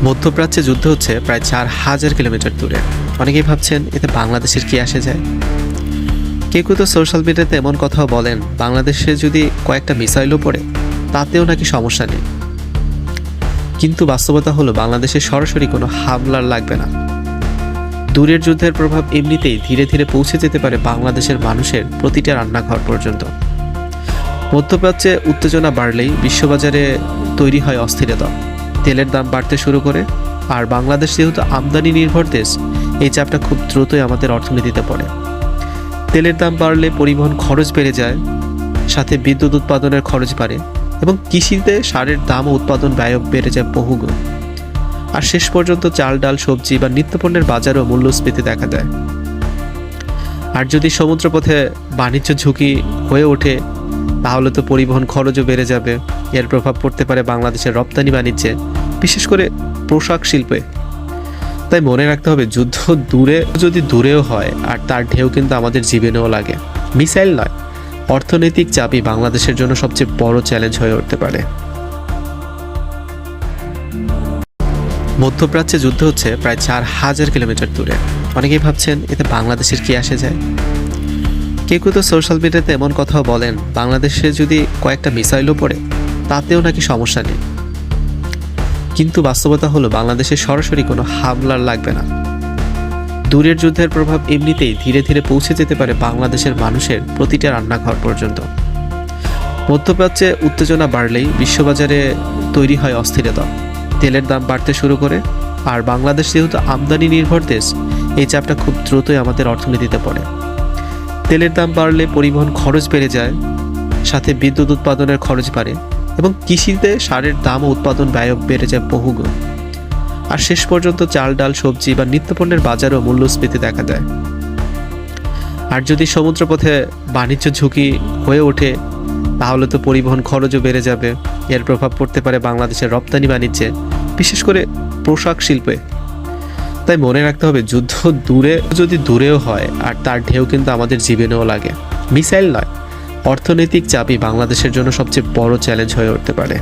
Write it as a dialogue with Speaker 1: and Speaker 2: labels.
Speaker 1: মধ্যপ্রাচ্যে যুদ্ধ হচ্ছে প্রায় 4000 কিলোমিটার দূরে। অনেকেই ভাবছেন এতে বাংলাদেশের কি আসে যায়। কেউ কেউ তো সোশ্যাল মিডিয়াতে এমন কথাও বলেন, বাংলাদেশে যদি কয়েকটা মিসাইলও পড়ে তাতেও নাকি সমস্যা নেই। কিন্তু বাস্তবতা হলো বাংলাদেশে সরাসরি কোনো হামলার লাগবে না। দূরের যুদ্ধের প্রভাব এমনিতেই ধীরে ধীরে পৌঁছে যেতে পারে বাংলাদেশের মানুষের প্রতিটা রান্নাঘর পর্যন্ত। মধ্যপ্রাচ্যে উত্তেজনা বাড়লেই বিশ্ববাজারে তৈরি হয় অস্থিরতা। তেলের দাম বাড়তে শুরু করে, আর বাংলাদেশ যেহেতু আমদানি নির্ভর দেশ, এই চাপটা খুব দ্রুতই আমাদের অর্থনীতিতে পড়ে। তেলের দাম বাড়লে পরিবহন খরচ বেড়ে যায়, সাথে বিদ্যুৎ উৎপাদনের খরচ বাড়ে এবং কৃষিতে সারের দাম ও উৎপাদন ব্যয় বেড়ে যায় বহুগুণ। আর শেষ পর্যন্ত চাল, ডাল, সবজি বা নিত্যপণ্যের বাজারেও মূল্যস্ফীতি দেখা দেয়। আর যদি সমুদ্রপথে বাণিজ্য ঝুঁকি হয়ে ওঠে তাহলে তো পরিবহন খরচও বেড়ে যাবে। এর প্রভাব পড়তে পারে বাংলাদেশের রপ্তানি বাণিজ্যে, বিশেষ করে পোশাক শিল্পে। তাই মনে রাখতে হবে, যুদ্ধ যদি দূরেও হয়, আর তার ঢেউ কিন্তু আমাদের জীবনেও লাগে। মিসাইল নয়, অর্থনৈতিক চাপই বাংলাদেশের জন্য সবচেয়ে বড় চ্যালেঞ্জ হয়ে উঠতে পারে। মধ্যপ্রাচ্যে যুদ্ধ হচ্ছে প্রায় 4000 কিলোমিটার দূরে। অনেকেই ভাবছেন এতে বাংলাদেশের কি আসে যায়। কেউ কেউ তো সোশ্যাল মিডিয়াতে এমন কথাও বলেন, বাংলাদেশে যদি কয়েকটা মিসাইলও পড়ে তাতেও নাকি সমস্যা নেই। কিন্তু বাস্তবতা হলো বাংলাদেশে সরাসরি কোনো হামলার লাগবে না। দূরের যুদ্ধের প্রভাব এমনিতেই ধীরে ধীরে পৌঁছে যেতে পারে বাংলাদেশের মানুষের প্রতিটা রান্নাঘর পর্যন্ত। মধ্যপ্রাচ্যে উত্তেজনা বাড়লেই বিশ্ববাজারে তৈরি হয় অস্থিরতা। তেলের দাম বাড়তে শুরু করে, আর বাংলাদেশ যেহেতু আমদানি নির্ভর দেশ, এই চাপটা খুব দ্রুতই আমাদের অর্থনীতিতে পড়ে। তেলের দাম বাড়লে পরিবহন খরচ বেড়ে যায়, সাথে বিদ্যুৎ উৎপাদনের খরচ বাড়ে এবং কৃষিতে সারের দাম ও উৎপাদন ব্যয় বেড়ে যায় বহুগুণ। আর শেষ পর্যন্ত চাল, ডাল, সবজি বা নিত্যপণ্যের বাজারেও মূল্যস্ফীতি দেখা দেয়। আর যদি সমুদ্রপথে বাণিজ্য ঝুঁকি হয়ে ওঠে তাহলে তো পরিবহন খরচও বেড়ে যাবে। এর প্রভাব পড়তে পারে বাংলাদেশের রপ্তানি বাণিজ্যে, বিশেষ করে পোশাক শিল্পে। তাই মনে রাখতে হবে, যুদ্ধ যদি দূরেও হয়, আর তার ঢেউ কিন্তু আমাদের জীবনেও লাগে। মিসাইল নয়, অর্থনৈতিক চাপই বাংলাদেশের জন্য সবচেয়ে বড় চ্যালেঞ্জ হয়ে উঠতে পারে।